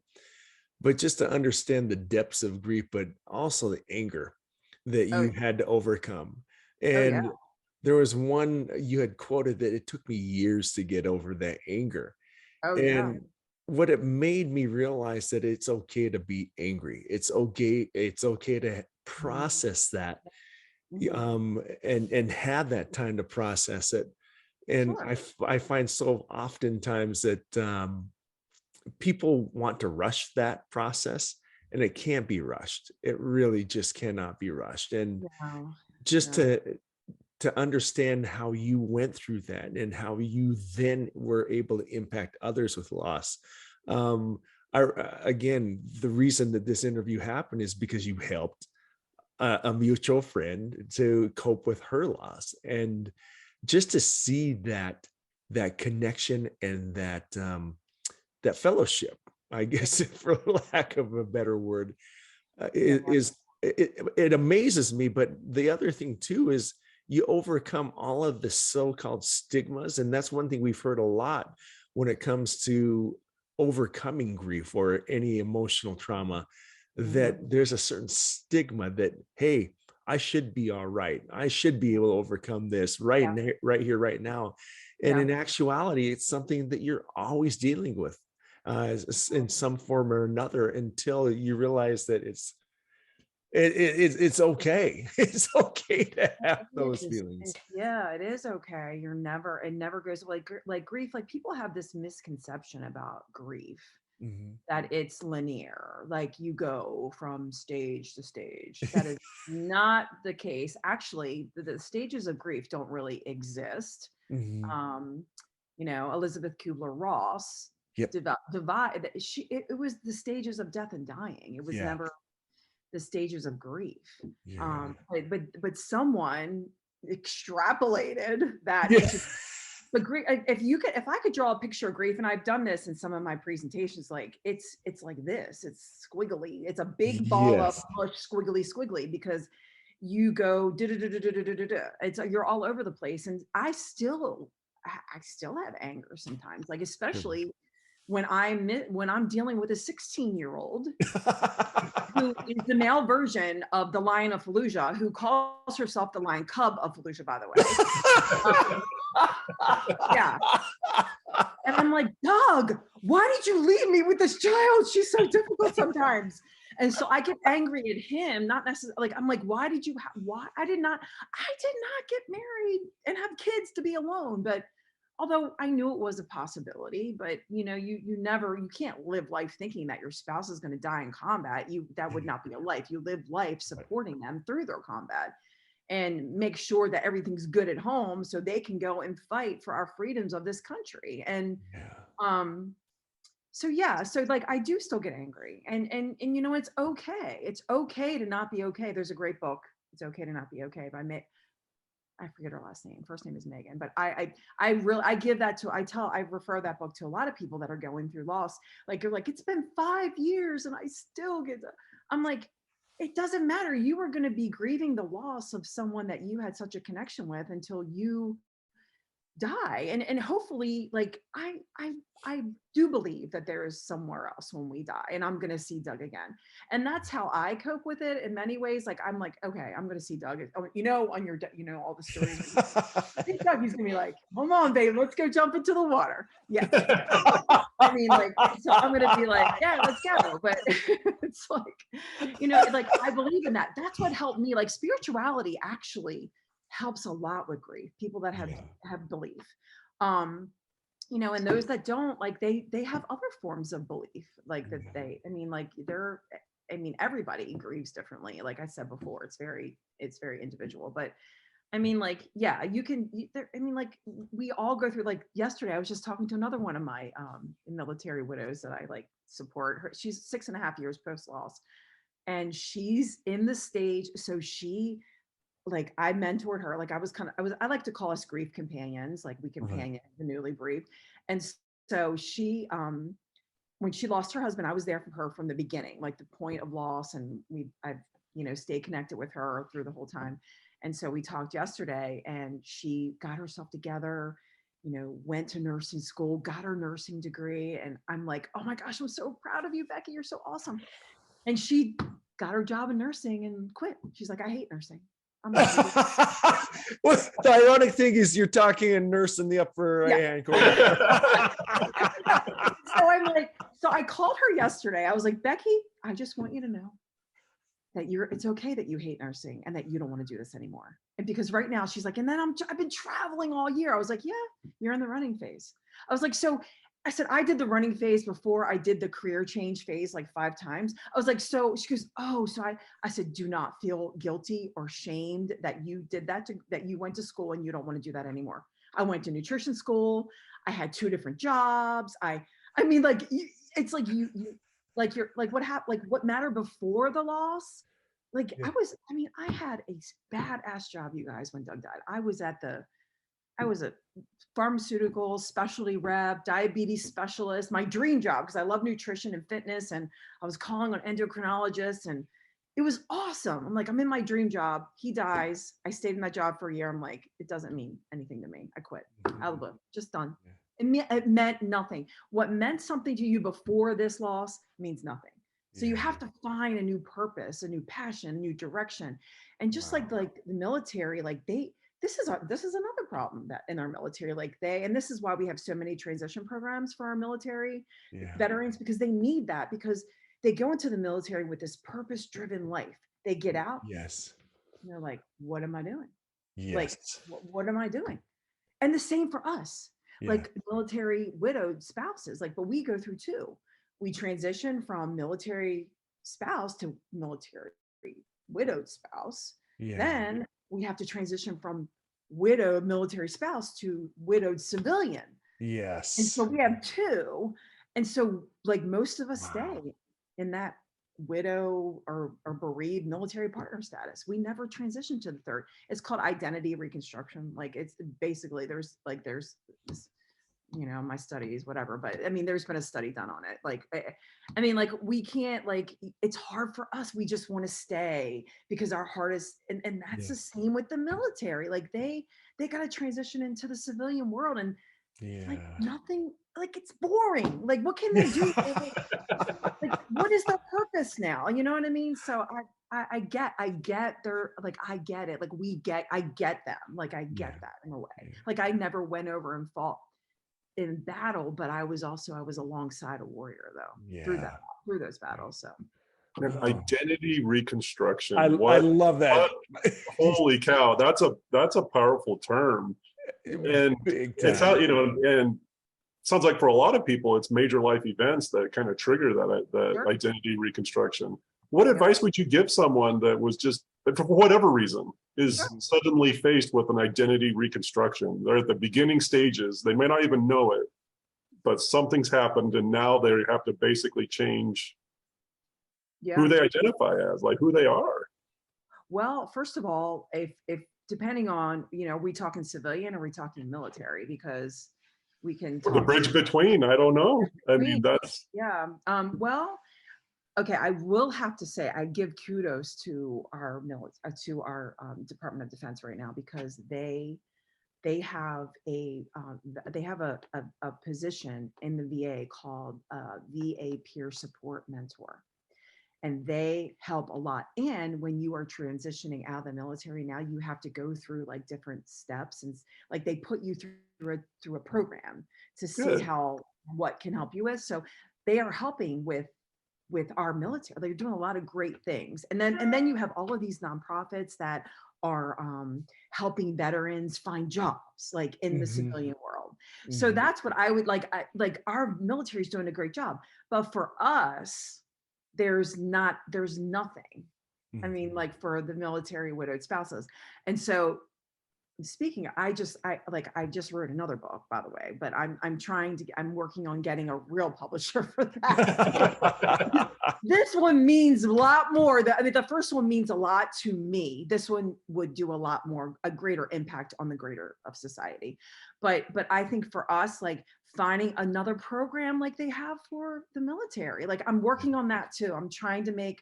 But just to understand the depths of grief, but also the anger that you had to overcome. And there was one you had quoted that it took me years to get over that anger. What it made me realize that it's okay to be angry. It's okay to process that, and have that time to process it. And I find so oftentimes that people want to rush that process, and it can't be rushed. It really just cannot be rushed. And just to understand how you went through that and how you then were able to impact others with loss. Again, the reason that this interview happened is because you helped a mutual friend to cope with her loss, and just to see that connection and that fellowship, I guess, for lack of a better word, it amazes me. But the other thing too is you overcome all of the so-called stigmas. And that's one thing we've heard a lot when it comes to overcoming grief or any emotional trauma, that there's a certain stigma that, hey, I should be all right. I should be able to overcome this right here, right now. And in actuality, it's something that you're always dealing with in some form or another, until you realize that it's okay. It's okay to have those feelings. It is okay. It never goes away. Like grief, like people have this misconception about grief. that it's linear, like you go from stage to stage. That is not the case. Actually, the stages of grief don't really exist. You know, Elizabeth Kubler-Ross Yep. divide. It was the stages of death and dying. It was Yeah. never the stages of grief. Yeah. But someone extrapolated that. Yeah. But grief, if I could draw a picture of grief, and I've done this in some of my presentations, like it's like this, it's squiggly, it's a big ball of mush, squiggly, because you go it's you're all over the place. And I still have anger sometimes, like especially when I'm dealing with a 16-year-old who is the male version of the Lion of Fallujah, who calls herself the Lion Cub of Fallujah, by the way. Yeah. And I'm like, Doug, why did you leave me with this child? She's so difficult sometimes. And so I get angry at him, not necessarily, like, I'm like, why did I did not get married and have kids to be alone. But although I knew it was a possibility, but you know, you can't live life thinking that your spouse is going to die in combat. That would not be a life. You live life supporting them through their combat, and make sure that everything's good at home so they can go and fight for our freedoms of this country. And so like I do still get angry, and you know, it's okay to not be okay. There's a great book, It's Okay to Not Be Okay, by I forget her last name. First name is Megan, but I refer that book to a lot of people that are going through loss. Like, you're like, it's been 5 years and I still I'm like, it doesn't matter. You are going to be grieving the loss of someone that you had such a connection with until you die. And hopefully, like, I do believe that there is somewhere else when we die, and I'm going to see Doug again. And that's how I cope with it in many ways. Like, I'm like, okay, I'm going to see Doug. You know, all the stories. I think Doug, he's going to be like, come on, babe, let's go jump into the water. Yeah. I mean, like, so I'm going to be like, yeah, let's go. But it's like, you know, like, I believe in that. That's what helped me. Like, spirituality actually helps a lot with grief. People that have belief, you know, and those that don't, like, they have other forms of belief, like that everybody grieves differently. Like I said before, it's very individual. But I mean, like, yeah, like, we all go through, like, yesterday I was just talking to another one of my military widows that I like support her. She's 6.5 years post loss, and she's in the stage. So she, like, I mentored her. Like, I like to call us grief companions. Like, we companion the newly bereaved. And so she, when she lost her husband, I was there for her from the beginning, like the point of loss. And I've, you know, stayed connected with her through the whole time. And so we talked yesterday, and she got herself together, you know, went to nursing school, got her nursing degree. And I'm like, oh my gosh, I'm so proud of you, Becky. You're so awesome. And she got her job in nursing and quit. She's like, I hate nursing. I'm like, well, the ironic thing is you're talking a nurse in the upper right hand corner. So I'm like, so I called her yesterday. I was like, Becky, I just want you to know that it's okay that you hate nursing and that you don't want to do this anymore. And because right now she's like, and then I've been traveling all year. I was like, yeah, you're in the running phase. I was like, so I said, I did the running phase before I did the career change phase like 5 times. I was like, so she goes, oh, so I said, do not feel guilty or shamed that you did that, that you went to school and you don't want to do that anymore. I went to nutrition school. I had 2 different jobs. I mean, like, it's like you like, you're like, what happened, like, what mattered before the loss? Like, I had a badass job, you guys, when Doug died. I was a pharmaceutical specialty rep, diabetes specialist, my dream job, because I love nutrition and fitness. And I was calling on endocrinologists, and it was awesome. I'm like, I'm in my dream job. He dies. I stayed in that job for a year. I'm like, it doesn't mean anything to me. I quit. Out of the blue. Just done. It meant nothing. What meant something to you before this loss means nothing. So you have to find a new purpose, a new passion, a new direction. And just like the military, like this is another problem that in our military, like and this is why we have so many transition programs for our military veterans, because they need that, because they go into the military with this purpose-driven life. They get out. Yes. And they're like, what am I doing? Yes. Like, what am I doing? And the same for us, like military widowed spouses, like, but we go through too. we transition from military spouse to military widowed spouse. Yeah. Then we have to transition from widowed military spouse to widowed civilian. Yes. And so we have two. And so like most of us Wow. stay in that widow or bereaved military partner status. We never transition to the third. It's called identity reconstruction. Like it's basically there's this, you know, my studies, whatever, but I mean, there's been a study done on it. Like, I mean, like we can't, like, it's hard for us. We just want to stay because our heart is, and that's the same with the military. Like they got to transition into the civilian world and like nothing, like it's boring. Like what can they do? Like what is their purpose now? You know what I mean? So I get their, like, I get it. Like I get them. Like I get that in a way. Like I never went over and fought in battle, but I was alongside a warrior though through those battles. So and identity reconstruction. I love that. Holy cow, that's a powerful term. And it's how, you know, and sounds like for a lot of people it's major life events that kind of trigger that identity reconstruction. What advice would you give someone that was just, for whatever reason, is suddenly faced with an identity reconstruction? They're at the beginning stages, they may not even know it, but something's happened and now they have to basically change who they identify as, like who they are. Well, first of all, if depending on, you know, are we talking civilian or are we talking military? Because we can talk the bridge between, I don't know. I mean, that's well, okay, I will have to say I give kudos to our Department of Defense right now, because they have a position in the VA called VA Peer Support Mentor, and they help a lot. And when you are transitioning out of the military now, you have to go through like different steps, and like they put you through a program to see what can help you with. So they are helping with our military. They're doing a lot of great things. And then you have all of these nonprofits that are helping veterans find jobs, like in the civilian world. So that's what I would like. Our military is doing a great job, but for us, there's nothing. I mean, like for the military widowed spouses. And so speaking, I just wrote another book, by the way, but I'm working on getting a real publisher for that. This one means a lot more. I mean, the first one means a lot to me. This one would do a greater impact on the greater of society. But I think for us, like finding another program like they have for the military, like I'm working on that too. I'm trying to make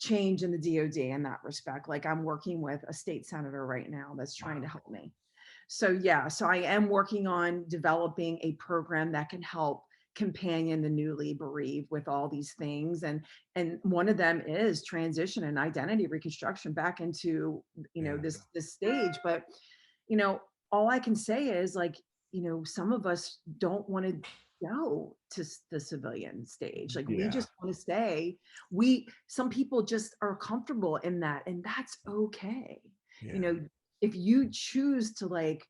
change in the DoD in that respect. Like I'm working with a state senator right now that's trying to help me. So so I am working on developing a program that can help companion the newly bereaved with all these things. And one of them is transition and identity reconstruction back into, you know, this stage. But, you know, all I can say is, like, you know, some of us don't want to go to the civilian stage. Like we just want to stay. Some people just are comfortable in that, and that's okay. You know, if you choose to like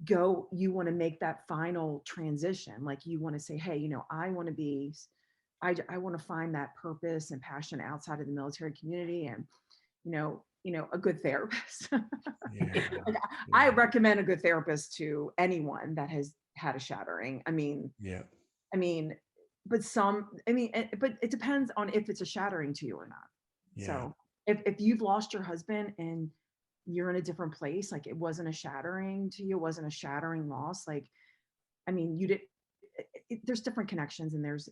go, you want to make that final transition, like you want to say, hey, you know, I want to find that purpose and passion outside of the military community, and you know, a good therapist. I recommend a good therapist to anyone that has had a shattering. I mean, but it depends on if it's a shattering to you or not. So if you've lost your husband and you're in a different place, like it wasn't a shattering to you, it wasn't a shattering loss. Like, I mean, there's different connections and there's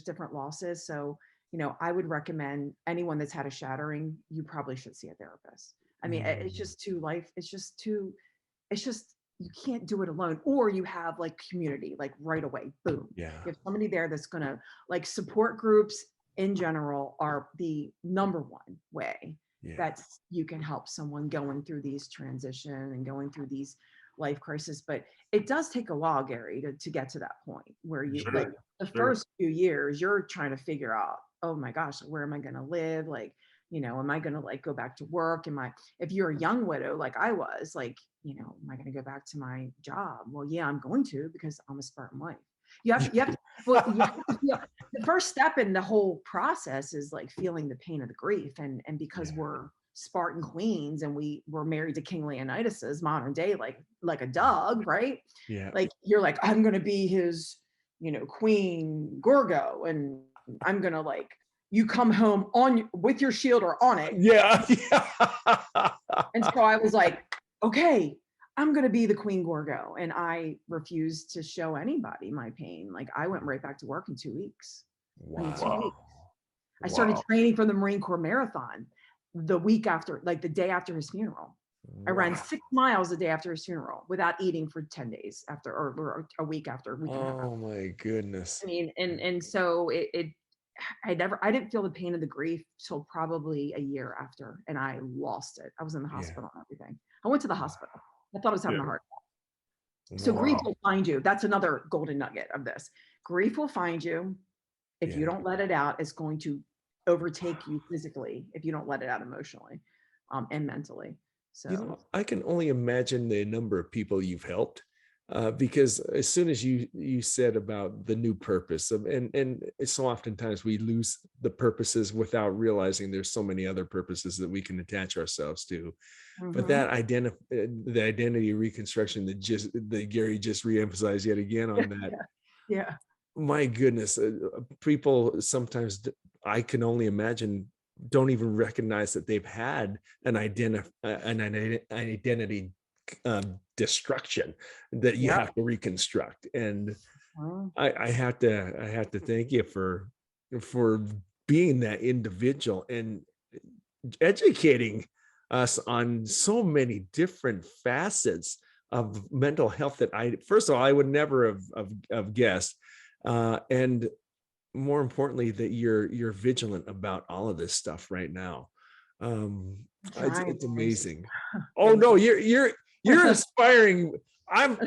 different losses. So, you know, I would recommend anyone that's had a shattering, you probably should see a therapist. I mean, it's just you can't do it alone, or you have like community, like right away, boom. You have somebody there that's gonna, like, support groups in general are the number one way that you can help someone going through these transition and going through these life crisis. But it does take a while, Gary, to get to that point where you like the first few years, you're trying to figure out, oh my gosh, where am I going to live? Like, you know, am I going to like go back to work? If you're a young widow, like I was, like, you know, am I going to go back to my job? Well, yeah, I'm going to, because I'm a Spartan wife. You have Well, yeah, the first step in the whole process is like feeling the pain of the grief. And because Yeah. we're Spartan queens and we were married to King Leonidas's modern day, like a Doug, right? Yeah. Like you're like, I'm gonna be his, Queen Gorgo, and I'm gonna like, you come home with your shield or on it. Yeah. And so I was like, okay, I'm going to be the Queen Gorgo. And I refused to show anybody my pain. Like I went right back to work in 2 weeks. I mean, 2 Wow. weeks. I started Wow. training for the Marine Corps Marathon the week after, like the day after his funeral. I ran 6 miles the day after his funeral without eating for 10 days after, or a week after, a week and a half. Oh my goodness. I mean, and so I didn't feel the pain of the grief till probably a year after, and I lost it. I was in the hospital and everything. I went to the hospital. I thought I was having a heart attack. So grief will find you. That's another golden nugget of this. Grief will find you. If you don't let it out, it's going to overtake you physically if you don't let it out emotionally, and mentally. So I can only imagine the number of people you've helped. Because as soon as you said about the new purpose and so oftentimes we lose the purposes without realizing there's so many other purposes that we can attach ourselves to. But that the identity reconstruction that Gary just reemphasized yet again on that. Yeah. My goodness, people sometimes, I can only imagine, don't even recognize that they've had an identity destruction that you have to reconstruct. And I have to thank you for being that individual and educating us on so many different facets of mental health that first of all, I would never have guessed. And more importantly, that you're vigilant about all of this stuff right now. It's amazing. Oh no, you're inspiring.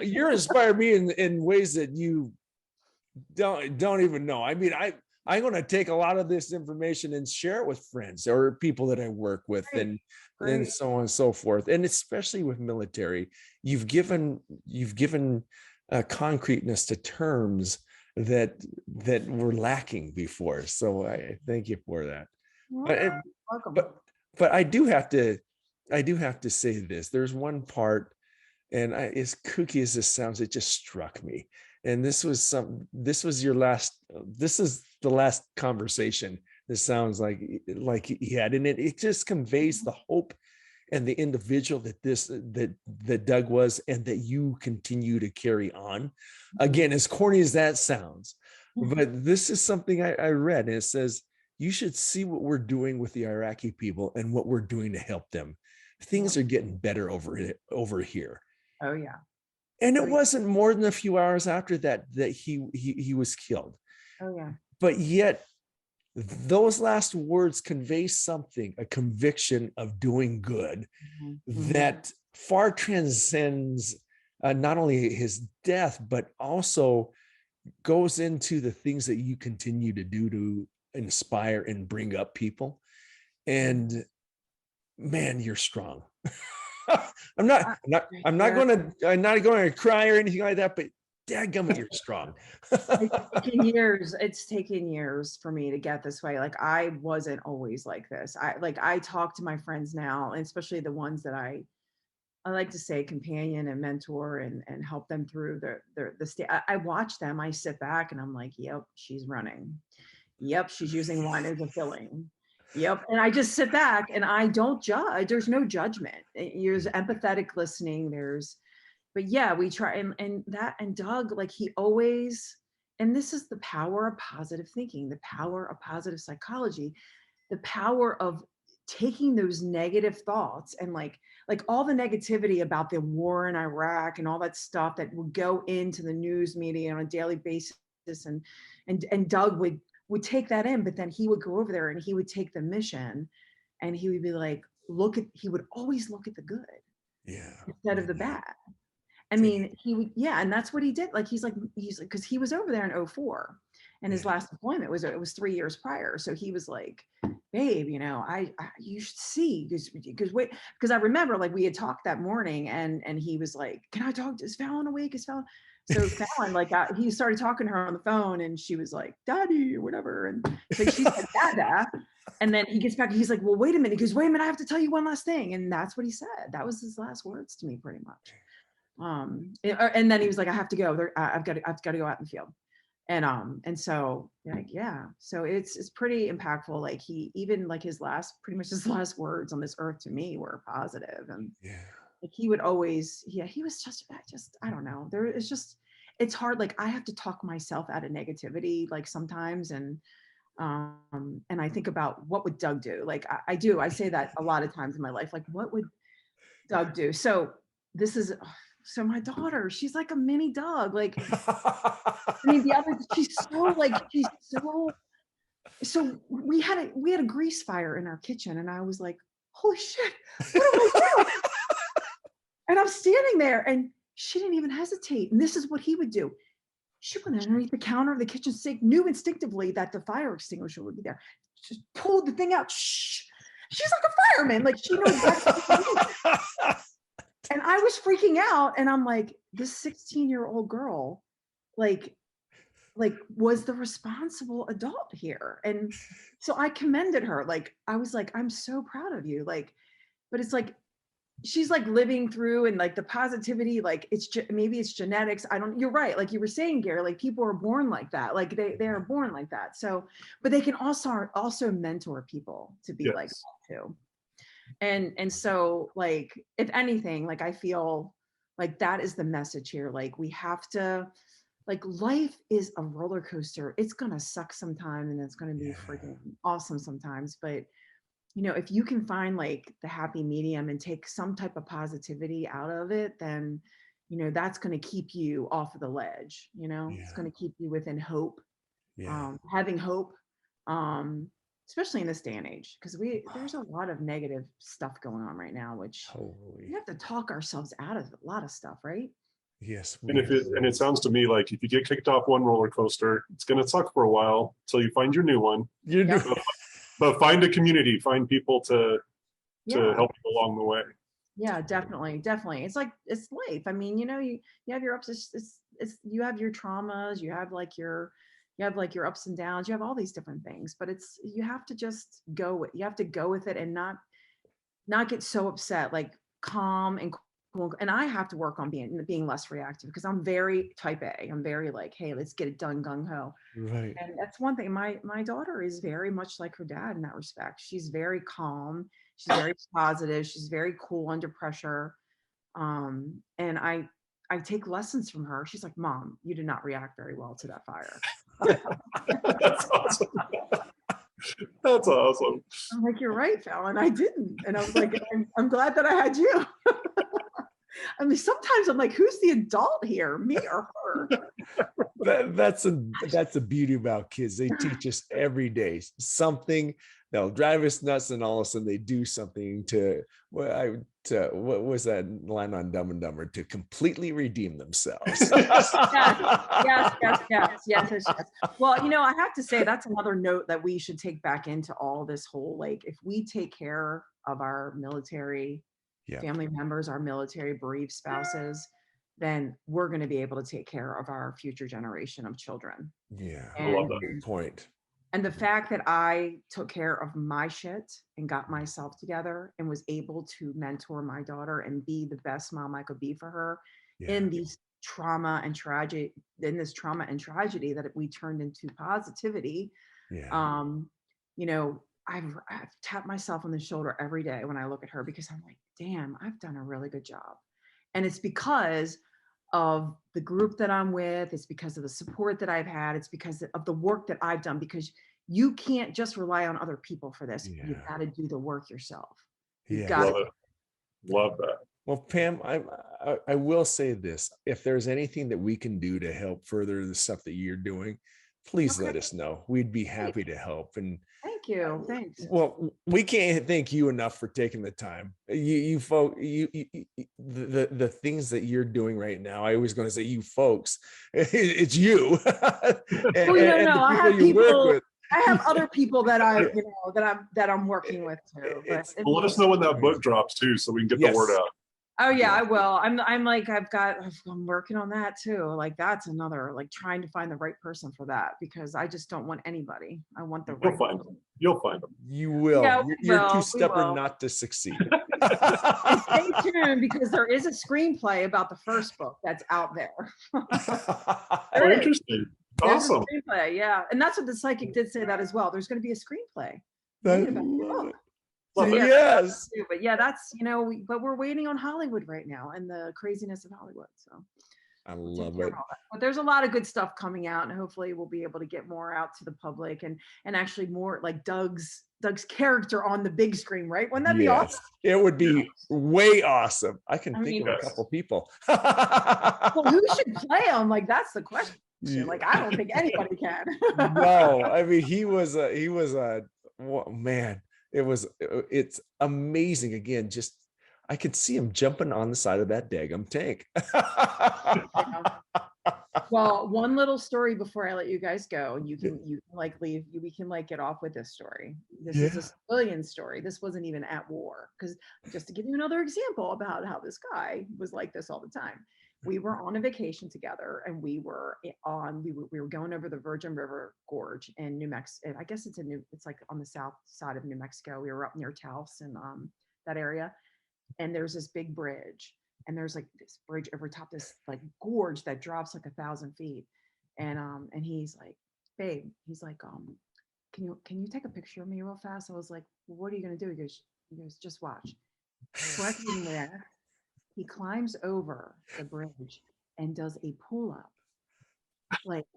You're inspiring me in ways that you don't even know. I mean, I'm going to take a lot of this information and share it with friends or people that I work with, and so on and so forth. And especially with military, you've given concreteness to terms that were lacking before. So I thank you for that. Welcome. But I do have to say this. There's one part, and as kooky as this sounds, it just struck me. And this is the last conversation. This sounds like he had, and it just conveys the hope and the individual that Doug was, and that you continue to carry on. Again, as corny as that sounds, but this is something I read, and it says, you should see what we're doing with the Iraqi people and what we're doing to help them. Things are getting better over here. Oh yeah. And it wasn't more than a few hours after that he was killed. Oh yeah. But yet those last words convey something, a conviction of doing good that far transcends not only his death, but also goes into the things that you continue to do to inspire and bring up people. And man, you're strong. I'm not going to cry or anything like that, but dadgummit, you're strong. It's taken years for me to get this way. Like I wasn't always like this. I talk to my friends now, and especially the ones that I like to say companion and mentor and help them through the state. I watch them, I sit back and I'm like, yep, she's running. Yep, she's using wine as a filling. Yep. And I just sit back and I don't judge. There's no judgment. There's empathetic listening. But yeah, we try and Doug, like he always, and this is the power of positive thinking, the power of positive psychology, the power of taking those negative thoughts and like all the negativity about the war in Iraq and all that stuff that would go into the news media on a daily basis. And Doug would take that in, but then he would go over there and he would take the mission and he would be like, he would always look at the good instead of the bad. I mean, he would, and that's what he did. Like, he's like, cause he was over there in 2004 and his last deployment it was 3 years prior. So he was like, babe, you should see, because I remember like we had talked that morning and he was like, can I talk to, is Fallon awake? So Fallon, like, he started talking to her on the phone, and she was like, "Daddy," or whatever, and so she said, "Dada," and then he gets back, and he's like, "Well, wait a minute." He goes, "Wait a minute, I have to tell you one last thing," and that's what he said. That was his last words to me, pretty much. And then he was like, "I have to go. I've got to go out in the field." And so like, yeah, so it's pretty impactful. Like, he even, like, pretty much his last words on this earth to me were positive. And like, he would always, he was just I don't know, it's hard. Like, I have to talk myself out of negativity, like, sometimes. And I think about, what would Doug do? Like, I say that a lot of times in my life, like, what would Doug do? So my daughter, she's like a mini Doug. Like, I mean, she's so we had a grease fire in our kitchen, and I was like, holy shit, what do I do? And I'm standing there, and she didn't even hesitate. And this is what he would do. She went underneath the counter of the kitchen sink, knew instinctively that the fire extinguisher would be there. Just pulled the thing out. Shh. She's like a fireman. Like, she knows exactly what to do. And I was freaking out, and I'm like, this 16-year-old girl, like was the responsible adult here. And so I commended her. Like, I was like, I'm so proud of you. Like, but it's like, she's like living through, and like the positivity, like, maybe it's genetics. You're right. Like you were saying, Gary, like, people are born like that. Like, they are born like that. So, but they can also mentor people to be like that too. And so, like, if anything, like, I feel like that is the message here. Like, we have to, like, life is a roller coaster. It's gonna suck sometime, and it's gonna be freaking awesome sometimes. But, if you can find, like, the happy medium and take some type of positivity out of it, then, that's gonna keep you off of the ledge. It's gonna keep you within hope. Having hope. Especially in this day and age, because there's a lot of negative stuff going on right now, which we have to talk ourselves out of a lot of stuff, right? Yes. And it sounds to me like, if you get kicked off one roller coaster, it's going to suck for a while till you find your new one. But find a community, find people to help you along the way. Yeah, definitely. It's like, it's life. I mean, you have your ups, you have your traumas, you have like your ups and downs, you have all these different things, but you have to just go with it, and not get so upset, like, calm and cool. And I have to work on being less reactive, because I'm very type A. I'm very like, hey, let's get it done, gung ho. Right. And that's one thing. My daughter is very much like her dad in that respect. She's very calm. She's very positive. She's very cool under pressure. And I take lessons from her. She's like, Mom, you did not react very well to that fire. That's awesome. That's awesome. I'm like, you're right, Fallon, I didn't. And I was like, I'm glad that I had you. I mean, sometimes I'm like, who's the adult here, me or her? That's the beauty about kids. They teach us every day something. They'll drive us nuts, and all of a sudden they do something what was that line on Dumb and Dumber? To completely redeem themselves. Yes. Well, I have to say, that's another note that we should take back into all this whole, like, if we take care of our military family members, our military bereaved spouses, then we're going to be able to take care of our future generation of children. Yeah, I love that. Good point. And the fact that I took care of my shit and got myself together and was able to mentor my daughter and be the best mom I could be for her in this trauma and tragedy that we turned into positivity. I've tapped myself on the shoulder every day when I look at her, because I'm like, damn, I've done a really good job. And it's because of the group that I'm with. It's because of the support that I've had. It's because of the work that I've done, because you can't just rely on other people for this. You've got to do the work yourself. Love that. Well, Pam, I will say this. If there's anything that we can do to help further the stuff that you're doing, please let us know. We'd be happy to help. And thank you. Thanks. Well, we can't thank you enough for taking the time. You folks, the things that you're doing right now. I was going to say you folks. It's you. I have people. I have other people that I'm working with too. Let us know when that book drops too, so we can get the word out. Oh yeah, I will. I'm like, I'm working on that too. Like that's another, like trying to find the right person for that, because I just don't want anybody. I want the You'll right find person. them. You'll find them. You will. Yeah, You're too we stubborn will. not to succeed. And stay tuned, because there is a screenplay about the first book that's out there. Oh, There is. interesting. There's Awesome. a screenplay, yeah. And that's what the psychic did say that as well. There's going to be a screenplay I made about the love book. it. Love it. Yeah, Yes. but yeah, that's, but we're waiting on Hollywood right now and the craziness of Hollywood. So I we'll take love care it. of all that. But there's a lot of good stuff coming out, and hopefully we'll be able to get more out to the public, and actually more like Doug's character on the big screen, right? Wouldn't that be awesome? Yes, it would be way awesome. I can think mean, of a yes. couple people. Well, who should play him? Like that's the question. Yeah. Like I don't think anybody can. No, I mean he was a man. It's amazing. Again, just I could see him jumping on the side of that daggum tank. Well, one little story before I let you guys go. You can like leave. We can like get off with this story. This is a civilian story. This wasn't even at war. Because just to give you another example about how this guy was like this all the time. We were on a vacation together, and we were going over the Virgin River Gorge in New Mexico. I guess it's like on the south side of New Mexico. We were up near Taos and that area, and there's this big bridge, and there's like this bridge over top this like gorge that drops like 1,000 feet, and he's like, babe, he's like, can you take a picture of me real fast? I was like, well, what are you gonna do? He goes, just watch. So I came there. He climbs over the bridge and does a pull-up, like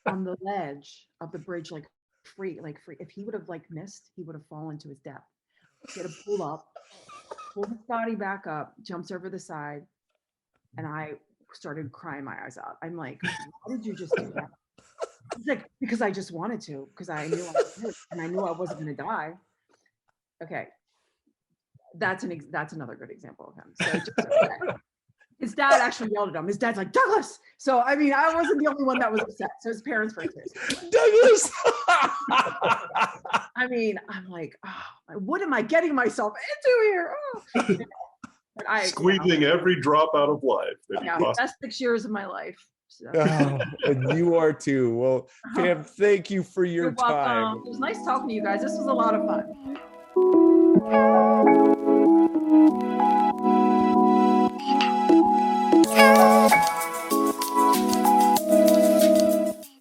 on the ledge of the bridge, like free. If he would have like missed, he would have fallen to his death. He had a pull-up, pull his body back up, jumps over the side, and I started crying my eyes out. I'm like, why did you just do that? He's like, because I just wanted to, because I knew I was hurt, and I knew I wasn't going to die. Okay. That's another good example of him. So his dad actually yelled at him. His dad's like, Douglas. So I mean, I wasn't the only one that was upset. So his parents were too. Douglas. I mean, I'm like, oh, what am I getting myself into here? Oh. But Squeezing every drop out of life. Yeah, best 6 years of my life. So. Oh, and you are too. Well, Pam, thank you for your time. It was nice talking to you guys. This was a lot of fun.